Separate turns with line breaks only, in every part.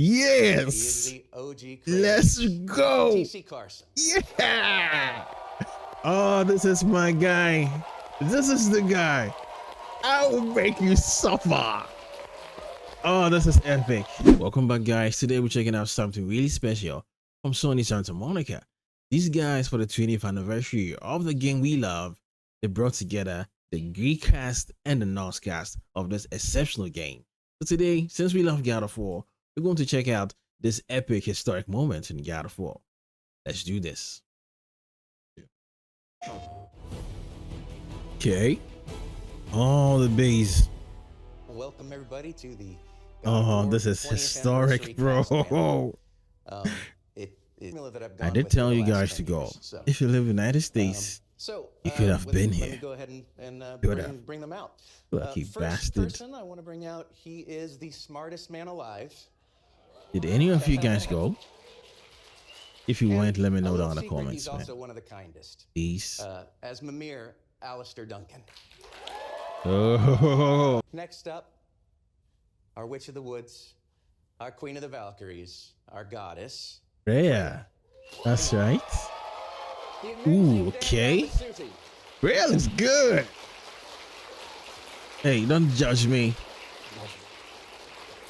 Yes.
He is the OG
Let's go.
TC Carson.
Yeah. Oh, this is my guy. This is the guy. I will make you suffer. Oh, this is epic. Welcome back, guys. Today we're checking out something really special from Sony Santa Monica. These guys, for the 20th anniversary of the game we love, they brought together the Greek cast and the Norse cast of this exceptional game. So today, since we love God of War, we're going to check out this epic historic moment in God of War. Let's do this. Okay. Oh, the bass.
Welcome everybody to the
this is historic, bro. I did tell you guys to go.
So,
if you live in the United States, you could have been here.
Let me go ahead and bring them out.
Lucky
First
bastard.
person I want to bring out, he is the smartest man alive.
Did any of you guys go? If you went, let me know down in the comments,
He's
man.
also one of the kindest.
Peace.
As Mimir, Alistair Duncan.
Oh.
Next up, our Witch of the Woods, our Queen of the Valkyries, our goddess.
Yeah, that's right. Ooh, okay. Rhea looks good. Hey, don't judge me.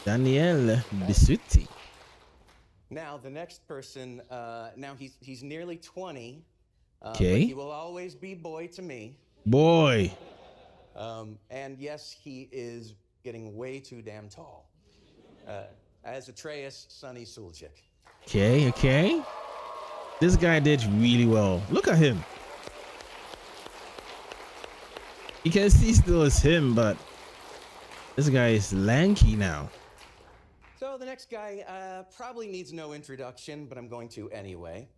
Danielle Bisutti.
Now, the next person, now he's nearly 20.
Okay.
But he will always be boy to me.
Boy.
And yes, he is getting way too damn tall. As Atreus, Sonny Suljic.
Okay. This guy did really well. Look at him. You can see still it's him, but this guy is lanky now.
So the next guy probably needs no introduction, but I'm going to anyway.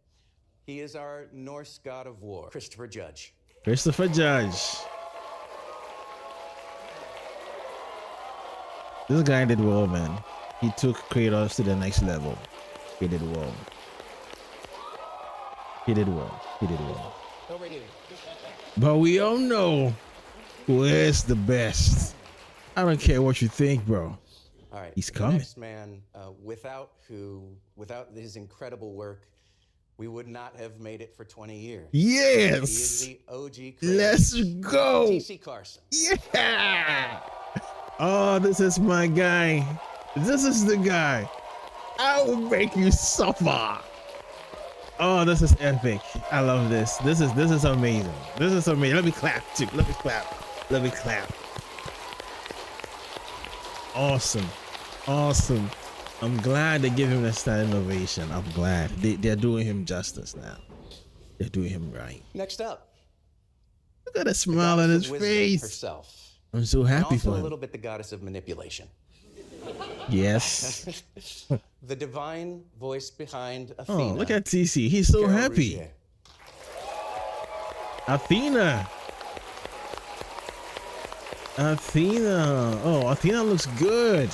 He is our Norse god of war, Christopher Judge.
Christopher Judge. This guy did well, man. He took Kratos to the next level. He did well. He did well.
Over here.
But we all know who is the best. I don't care what you think, bro.
All right.
He's coming.
The next man, without his incredible work, we would not have made it for 20 years.
Yes.
He is the OG.
Let's go.
TC Carson.
Yeah. Oh, this is my guy. This is the guy. I will make you suffer. Oh, this is epic. I love this. This is amazing. This is amazing. Let me clap too. Let me clap. Awesome. I'm glad they give him a standing ovation. I'm glad. They're doing him justice now. They're doing him right.
Next up.
Look at the smile on his face.
Herself.
I'm so happy for him.
A little bit the goddess of manipulation.
Yes.
The divine voice behind Athena.
Oh, look at TC. He's so happy.
Rouget.
Athena. Oh, Athena looks good.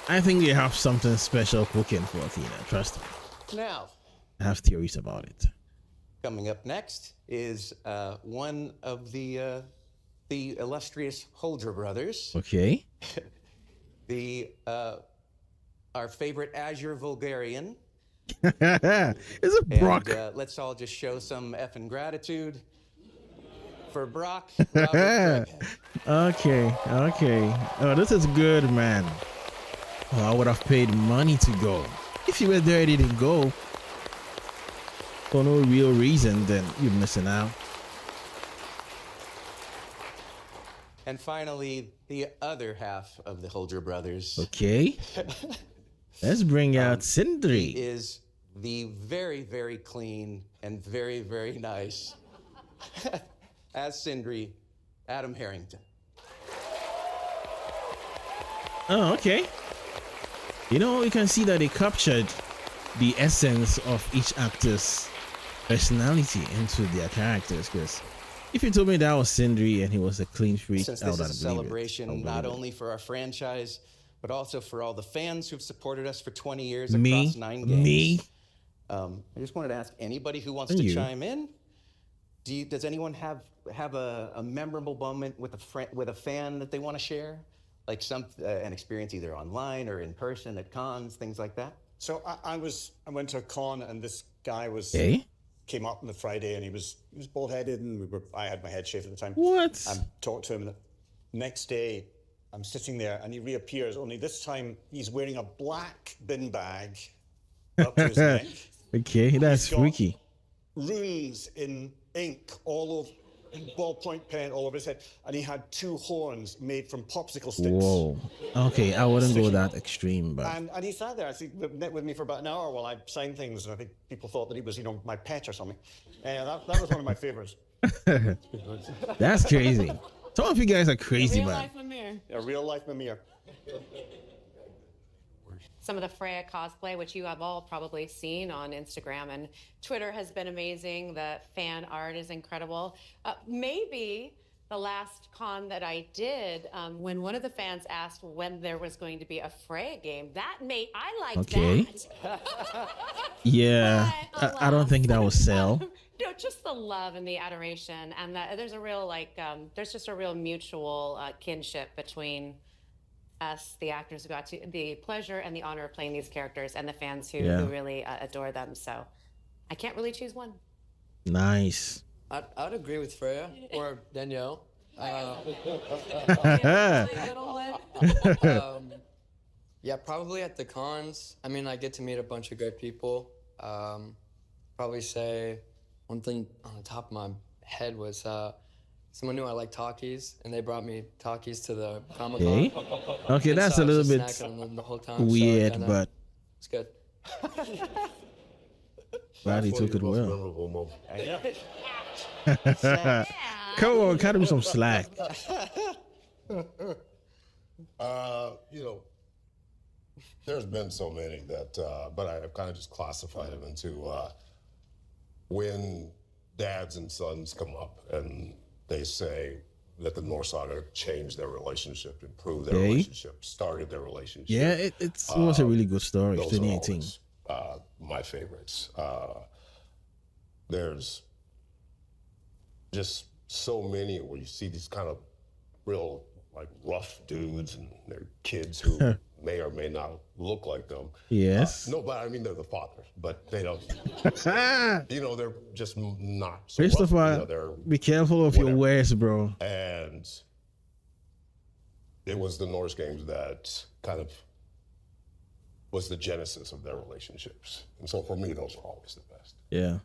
I think they have something special cooking for Athena. Trust me.
Now,
I have theories about it.
coming up next is one of the illustrious Holdra brothers.
Okay.
Our favorite Azure Vulgarian.
Is it Brock?
And, let's all just show some effing gratitude for Brock. Robert
Okay. Oh, this is good, man. Oh, I would have paid money to go. If you were there and didn't go for no real reason, then you're missing out.
And finally, the other half of the Holdra brothers.
Okay. Let's bring out Sindri.
He is the very, very clean and very, very nice, as Sindri, Adam Harrington.
Oh, okay. You know, you can see that they captured the essence of each actor's personality into their characters. Because if you told me that was Sindri and he was a clean freak,
Since
I would
this
not
is a
believe
celebration not only for our franchise, but also for all the fans who've supported us for 20 years
Me?
across 9 games.
Me?
I just wanted to ask anybody who wants to chime in. Does anyone have a memorable moment with a fan that they want to share? Like an experience either online or in person at cons, things like that?
So I went to a con and this guy
Okay.
came up on the Friday and he was bald headed and I had my head shaved at the time.
What?
I talked to him and the next day I'm sitting there and he reappears, only this time he's wearing a black bin bag up to his neck.
Okay, that's
He's got
freaky.
runes in ink all over, ballpoint pen all over his head, and he had 2 horns made from popsicle sticks.
Whoa. Okay, I wouldn't go that extreme, but
And he sat there. I think he met with me for about an hour while I signed things, and I think people thought that he was, my pet or something. And that was one of my favorites.
that's crazy. Some of you guys are crazy,
Real
man.
life Mimir.
A real life Mimir.
Some of the Freya cosplay, which you have all probably seen on Instagram and Twitter, has been amazing. The fan art is incredible. Maybe the last con that I did, when one of the fans asked when there was going to be a Freya game, I liked
Okay.
that.
Yeah,
But,
I don't think that will sell.
No, just the love and the adoration, and there's a real there's just a real mutual kinship between us, the actors who got to the pleasure and the honor of playing these characters, and the fans who really adore them. So I can't really choose one.
Nice.
I'd agree with Freya or Danielle. Yeah, probably at the cons. I mean, I get to meet a bunch of great people. Probably say one thing on the top of my head was someone knew I like Takis, and they brought me Takis to the Comic-Con.
Okay. Okay,
And
that's
so
a
I was
little
just
bit
snacking on them the whole time, so
weird,
kinda-
but
it's good.
glad he took it well.
Memorable moment.
Come on, cut him some slack.
There's been so many that, but I've kind of just classified them into when dads and sons come up and they say that the Norse saga changed their relationship, improved their relationship, started their relationship.
Yeah, it was a really good story.
Those are
2018.
always, my favorites. There's just so many where you see these kind of real like rough dudes and their kids who may or may not look like them.
Yes.
No, but I mean they're the fathers, but they don't. They're just not. So
Christopher,
rough, they're
be careful of your words, bro.
and it was the Norse games that kind of was the genesis of their relationships, and so for me, those are always the best.
Yeah.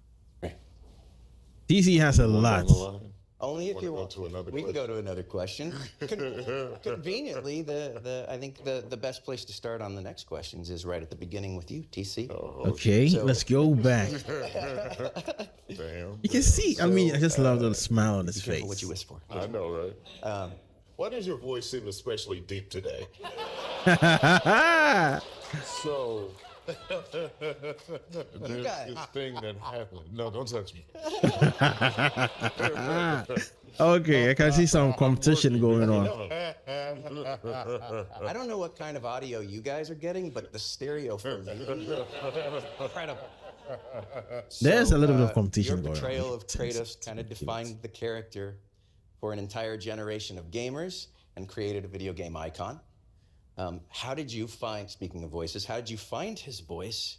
DC has a lot.
Only if you want.
Go to another
We can
question?
go to another question. Conveniently, I think the best place to start on the next questions is right at the beginning with you, TC.
Okay,
So-
let's go back.
Damn.
You can see, I mean, I just love the smile on his
Careful
face.
what you wish for.
I know, right? Why does your voice seem especially deep today?
So, there's this thing that happened. No, don't touch me.
Okay, I can see some competition going on.
I don't know what kind of audio you guys are getting, but the stereo for me, incredible.
There's a little bit of competition
Your
going on.
portrayal of Kratos kind of defined the character for an entire generation of gamers and created a video game icon. How did you find, speaking of voices, how did you find his voice?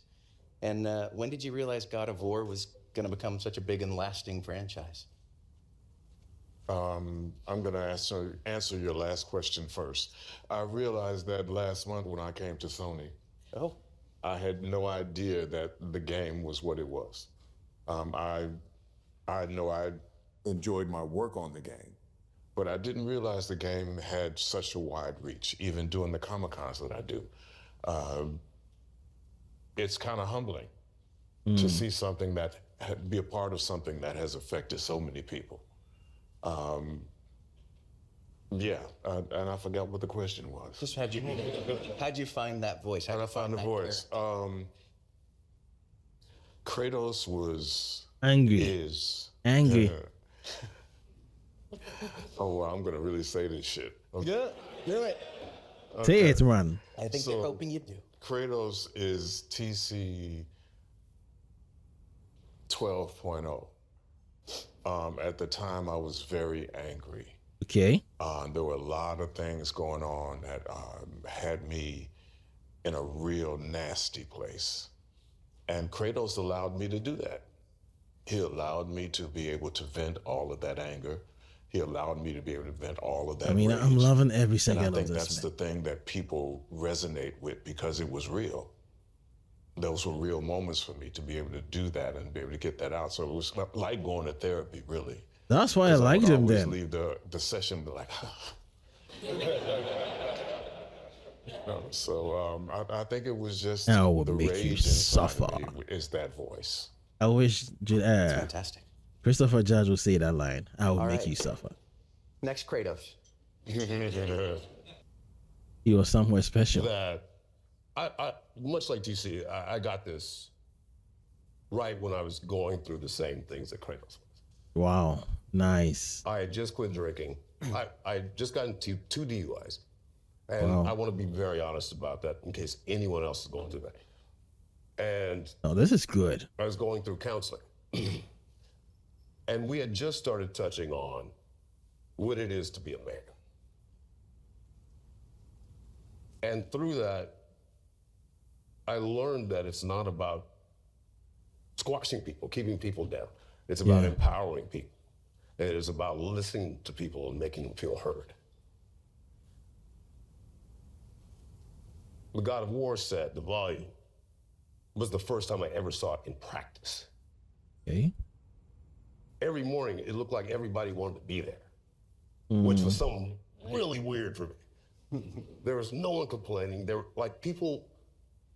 And when did you realize God of War was going to become such a big and lasting franchise?
I'm going to answer your last question first. I realized that last month when I came to Sony.
Oh.
I had no idea that the game was what it was. I know I enjoyed my work on the game, but I didn't realize the game had such a wide reach, even doing the Comic-Cons that I do. It's kind of humbling to see something be a part of something that has affected so many people. And I forgot what the question was.
Just how'd you find that voice?
How'd I find the
that
voice? Kratos
Angry.
is.
Angry.
Oh, well, I'm gonna really say this shit. Okay.
Yeah, do it.
Say it, man.
I think they're hoping you do.
Kratos is TC 12.0. At the time, I was very angry.
Okay.
There were a lot of things going on that had me in a real nasty place. And Kratos allowed me to do that. He allowed me to be able to vent all of that anger. He allowed me to be able to vent all of that
I mean,
rage.
I'm loving every
And
second
I
of
think
this,
that's
man.
the thing that people resonate with because it was real. Those were real moments for me to be able to do that and be able to get that out. So it was like going to therapy, really.
That's why I
'Cause
liked
would
him
always
then.
leave the session be like, so I think it was just
I will
the
make you
rage inside
suffer.
of me is that voice.
I wish
Fantastic.
Christopher Judge would say that line. I will
All
make
right.
you suffer.
Next, Kratos.
He was somewhere special.
That I much like TC, I got this right when I was going through the same things that Kratos was.
Wow. Nice.
I had just quit drinking. I just got into 2 DUIs. And
Wow.
I want to be very honest about that in case anyone else is going through that. And
Oh, this is good.
I was going through counseling. And we had just started touching on what it is to be a man. And through that, I learned that it's not about squashing people, keeping people down. It's about
Yeah.
empowering people. It is about listening to people and making them feel heard. The God of War set, the volume, was the first time I ever saw it in practice.
Okay.
Every morning, it looked like everybody wanted to be there, which was something really weird for me. There was no one complaining. There, like, people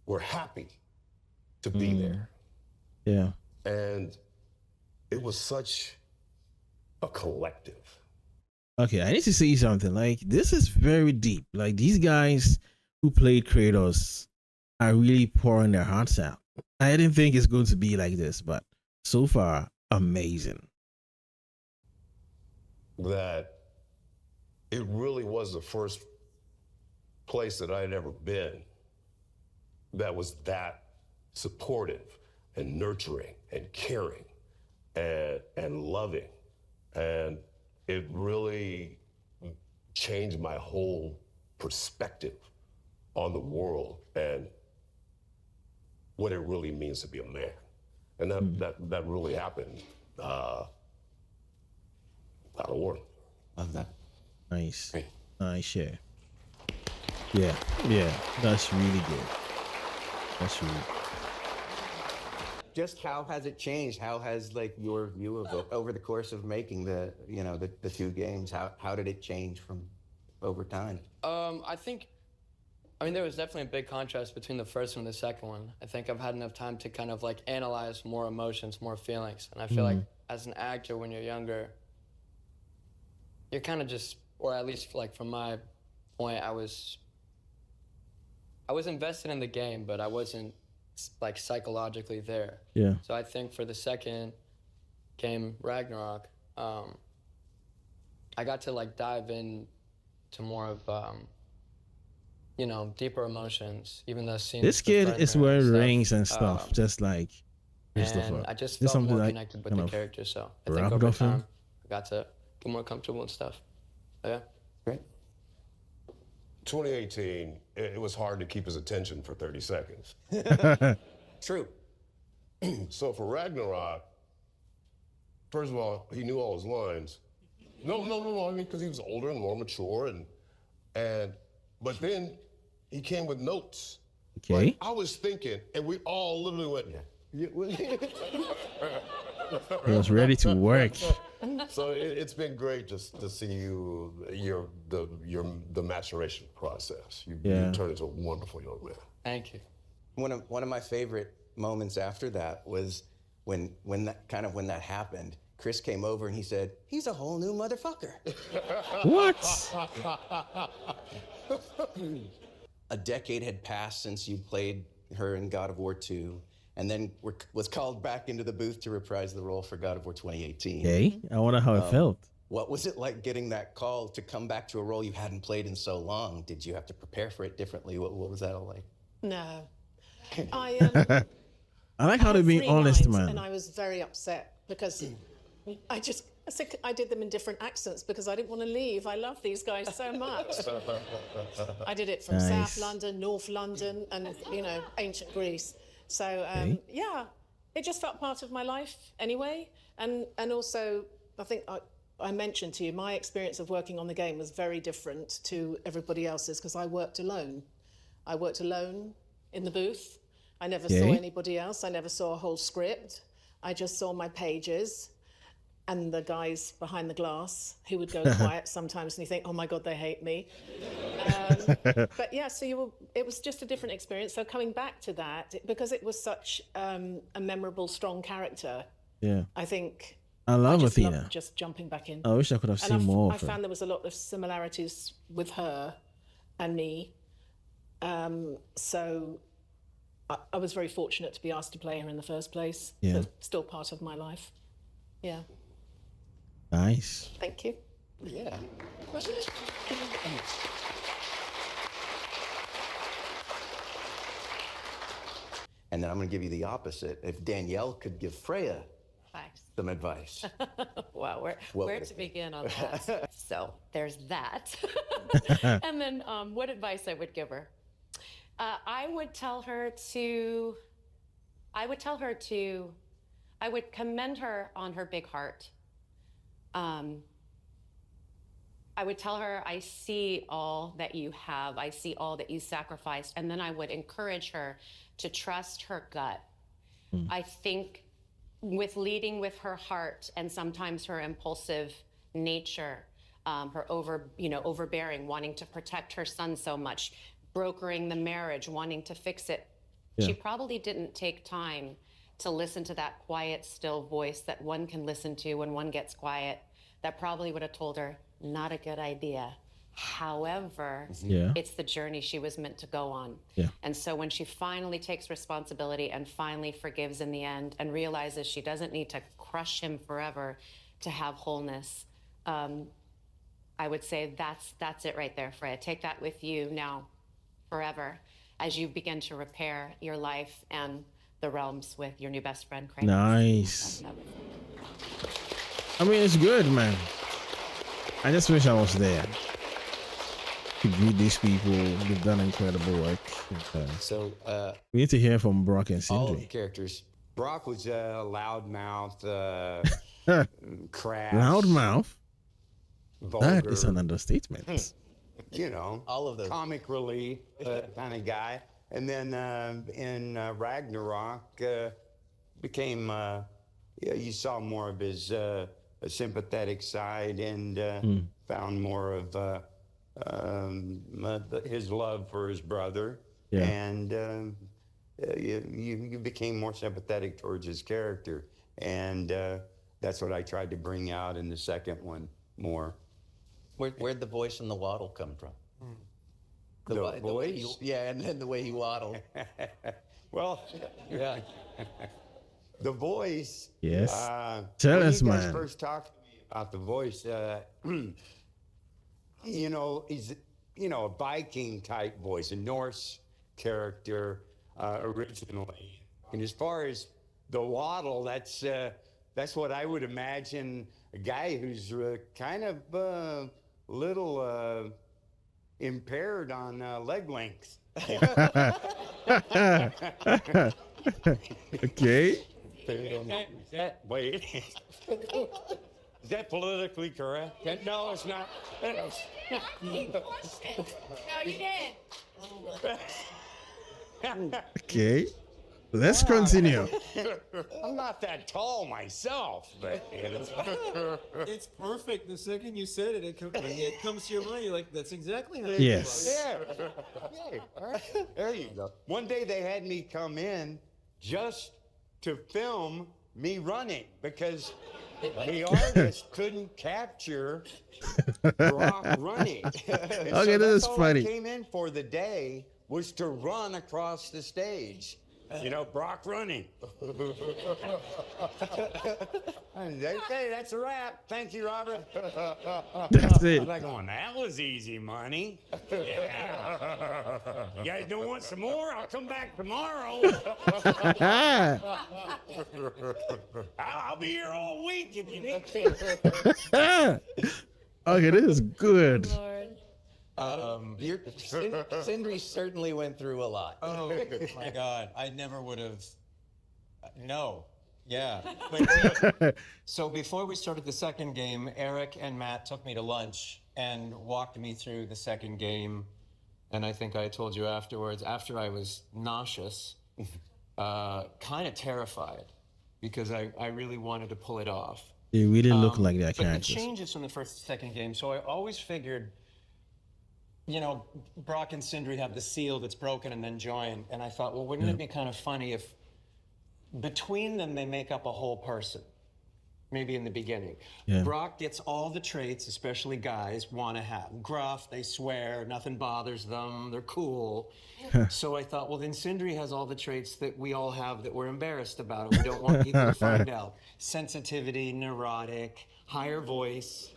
were happy to be there.
Yeah.
And it was such a collective.
Okay, I need to say something. Like, this is very deep. Like, these guys who played Kratos are really pouring their hearts out. I didn't think it's going to be like this, but so far, amazing.
That it really was the first place that I had ever been that was that supportive and nurturing and caring and loving. And it really changed my whole perspective on the world and what it really means to be a man. And that really happened out of war.
Love that.
Nice.
Great.
Nice, yeah. Yeah, yeah. That's really good. That's really
Just how has it changed? How has like your view of it over the course of making the 2 games? How did it change from over time?
I mean, there was definitely a big contrast between the first one and the second one. I think I've had enough time to kind of like analyze more emotions, more feelings. And I feel like as an actor, when you're younger, you're kind of just, or at least like from my point, I was invested in the game, but I wasn't like psychologically there.
Yeah.
So I think for the second game, Ragnarok, I got to like dive in to more of, deeper emotions, even the scenes.
This
with
kid
Fred
is
there
wearing
stuff.
rings and stuff, just like Christopher.
And I just
This is
felt
something
more
that
connected with
kind
the
of
character, so I
wrapped
think over
off him.
time, I got to get more comfortable and stuff. So, yeah.
Great.
2018, it was hard to keep his attention for 30 seconds.
True.
So for Ragnarok, first of all, he knew all his lines. No, I mean, because he was older and more mature, but then he came with notes.
Okay.
Like, I was thinking, and we all literally went,
He was ready to work.
So it's been great just to see the maturation process. You turned into a wonderful young man.
Thank you.
One of my favorite moments after that was when that happened. Chris came over and he said, "He's a whole new motherfucker."
What?
A decade had passed since you played her in God of War 2, and then was called back into the booth to reprise the role for God of War 2018.
Okay. I wonder how it felt.
What was it like getting that call to come back to a role you hadn't played in so long? Did you have to prepare for it differently? What was that all like?
No. I
I like how they're being
three
honest,
lines,
man.
And I was very upset because I just I did them in different accents because I didn't want to leave. I love these guys so much. I did it from
Nice.
South London, North London, and ancient Greece. So yeah, it just felt part of my life anyway. And also, I think I mentioned to you, my experience of working on the game was very different to everybody else's because I worked alone. I worked alone in the booth. I never saw anybody else. I never saw a whole script. I just saw my pages and the guys behind the glass who would go quiet sometimes, and you think, oh my God, they hate me. But yeah, so it was just a different experience. So coming back to that, because it was such a memorable, strong character,
Yeah.
I think
I love
just
Athena.
loved just jumping back in.
I wish I could have seen more
I
of her.
found there was a lot of similarities with her and me. So I was very fortunate to be asked to play her in the first place.
Yeah.
So it's still part of my life. Yeah.
Nice.
Thank you.
Yeah. And then I'm going to give you the opposite. If Danielle could give Freya
Thanks.
some advice.
Wow, where
would
to
it
begin on that? So there's that. And then what advice I would give her? I would commend her on her big heart. I would tell her, I see all that you have. I see all that you sacrificed. And then I would encourage her to trust her gut. I think with leading with her heart and sometimes her impulsive nature, her overbearing, wanting to protect her son so much, brokering the marriage, wanting to fix it.
Yeah.
She probably didn't take time to listen to that quiet, still voice that one can listen to when one gets quiet. That probably would have told her, not a good idea. However, it's the journey she was meant to go on.
Yeah.
And so when she finally takes responsibility and finally forgives in the end and realizes she doesn't need to crush him forever to have wholeness, I would say that's it right there, Freya. Take that with you now forever as you begin to repair your life and the realms with your new best friend, Kratos.
Nice. I mean, it's good, man. I just wish I was there to greet these people. They've done incredible work.
So
We need to hear from Brock and
all of the
Sindri.
characters.
Brock was a loudmouth, crass,
Loudmouth?
vulgar,
That is an understatement.
All of those.
comic relief kind of guy. And then in Ragnarok, became, you saw more of his sympathetic side and found more of his love for his brother.
Yeah.
And you became more sympathetic towards his character. And that's what I tried to bring out in the second one more.
Where'd the voice in the waddle come from?
The
way
voice?
and then the way he waddled.
Well,
Yeah.
the voice.
Yes.
Tell
us,
you guys
man.
first talked to me about the voice, he's a Viking type voice, a Norse character originally. And as far as the waddle, that's what I would imagine a guy who's kind of little impaired on leg length.
Okay.
Wait. Is that politically correct? No, it's not.
No, you did.
Okay. Let's continue.
I'm not that tall myself, but
It's perfect. The second you said it, it comes to your mind. You're like, that's exactly how.
Yes.
yeah. Okay, all right. There you go. One day they had me come in just to film me running because the artist couldn't capture Brock running.
Okay, this is
all
funny.
I came in for the day was to run across the stage. You know, Brock running. Okay, that's a wrap. Thank you, Robert.
That's it.
I'm like going, that was easy money. Yeah. You guys don't want some more? I'll come back tomorrow. I'll be here all week if you need to.
Okay, this is good.
Sindri certainly went through a lot.
Oh my God, I never would have. No, yeah. So before we started the second game, Eric and Matt took me to lunch and walked me through the second game. And I think I told you afterwards, after I was nauseous, kind of terrified, because I really wanted to pull it off.
They really look like their
But the
characters.
changes from the first to second game, so I always figured, you know, Brock and Sindri have the seal that's broken and then join. And I thought, well, wouldn't it be kind of funny if between them they make up a whole person? Maybe in the beginning.
Yeah.
Brock gets all the traits, especially guys, want to have. Gruff, they swear, nothing bothers them, they're cool. So I thought, well, then Sindri has all the traits that we all have that we're embarrassed about and we don't want people to find out. Sensitivity, neurotic, higher voice.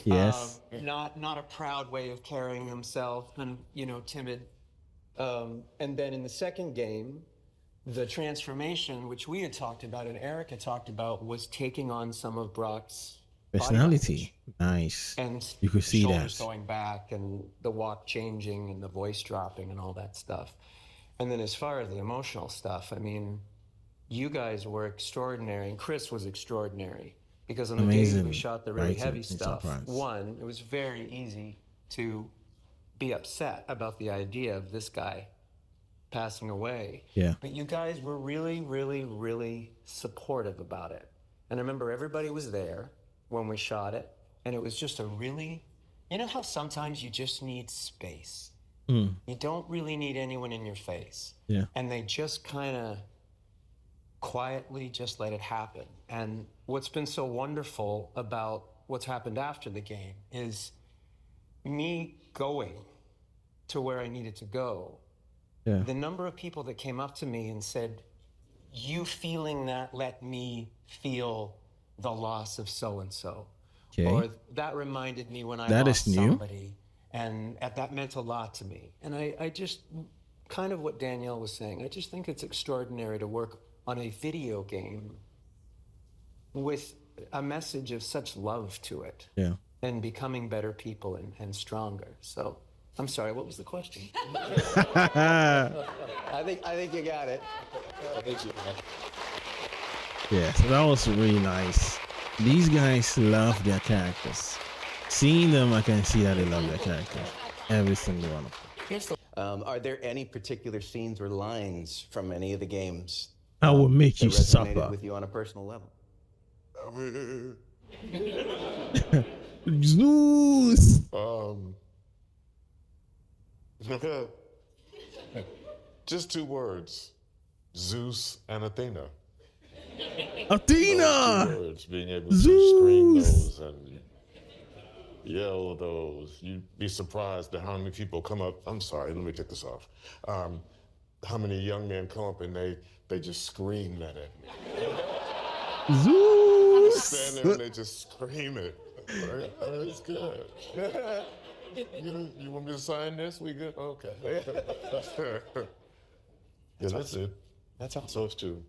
Yes.
Not a proud way of carrying himself, and you know, timid. And then in the second game, the transformation, which we had talked about and Eric had talked about, was taking on some of Brock's body
Personality.
language.
Nice.
And
You could see
shoulders
that.
going back and the walk changing and the voice dropping and all that stuff. And then as far as the emotional stuff, I mean, you guys were extraordinary, and Chris was extraordinary. Because on the days
Amazing
we shot the really
writing
heavy
in
stuff,
surprise.
one, it was very easy to be upset about the idea of this guy passing away.
Yeah.
But you guys were really, really, really supportive about it. And I remember everybody was there when we shot it, and it was just a really, you know how sometimes you just need space?
Mm.
You don't really need anyone in your face.
Yeah.
And they just kind of quietly just let it happen. And what's been so wonderful about what's happened after the game is me going to where I needed to go.
Yeah.
The number of people that came up to me and said, you feeling that let me feel the loss of so-and-so.
Okay.
Or that reminded me when I
That
lost
is new.
somebody. And that meant a lot to me. And I just, kind of what Danielle was saying, I just think it's extraordinary to work on a video game with a message of such love to it.
Yeah.
And becoming better people and stronger. So, I'm sorry, what was the question?
I think you got it.
Yeah, so that was really nice. These guys love their characters. Seeing them, I can see that they love their characters. Every single one of them.
Are there any particular scenes or lines from any of the games
I will make
that
you
resonated
suffer.
with you on a personal level?
Zeus!
Just two words: Zeus and Athena.
Athena!
Those two words, being able to scream
Zeus!
those and yell those. You'd be surprised at how many people come up. I'm sorry, let me take this off. How many young men come up and they just scream that at me.
Zeus!
Stand there and they just scream it. Like, oh, it's good. You want me to sign this? We good? Okay. Yeah, that's it.
That's awesome.
Those two.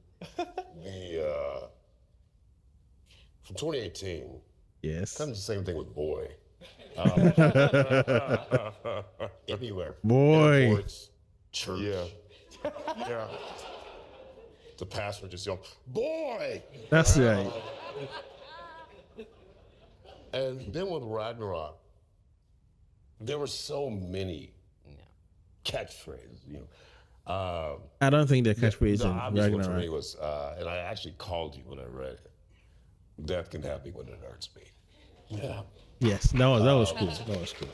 From 2018,
Yes.
kind of the same thing with Boy. Anywhere.
Boy.
Airports, church.
Yeah. Yeah.
The pastor just yelled, "Boy!"
That's right.
And then with Ragnarok, there were so many catchphrases, you know.
I don't think the catchphrase
The
in
obvious one for me
Ragnarok.
was, and I actually called you when I read it, "Death can have me when it hurts me." Yeah.
Yes, that was cool. That was cool.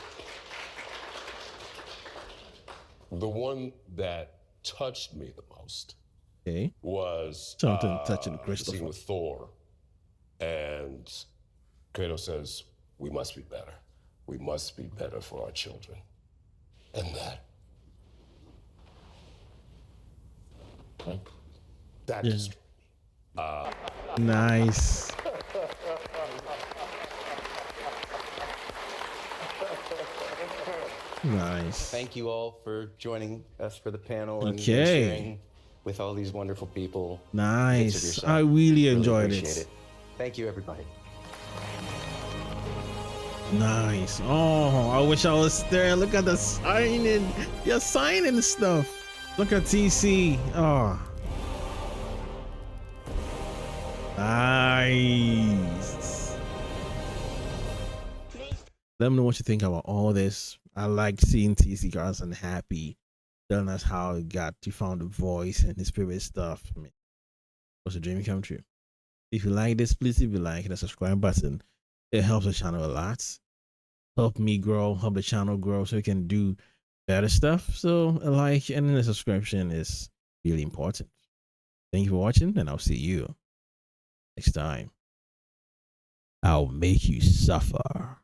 The one that touched me the most
Okay.
was
Something touching
the
Christopher.
scene with Thor, and Kratos says, "We must be better. We must be better for our children." And That
Yeah.
destroyed
Nice. Nice.
Thank you all for joining us for the panel and
Okay.
sharing with all these wonderful people. bits of
Nice.
yourself.
I really enjoyed
appreciate
it.
Thank you, everybody.
Nice. Oh, I wish I was there. Look at the signing. You're signing stuff. Look at TC. Oh. Nice. Let me know what you think about all this. I like seeing TC Carson happy, telling us how he found the voice and his favorite stuff. I mean, it was a dream come true. If you like this, please leave a like and a subscribe button. It helps the channel a lot. Help me grow, help the channel grow so we can do better stuff. So a like and a subscription is really important. Thank you for watching, and I'll see you next time. I'll make you suffer.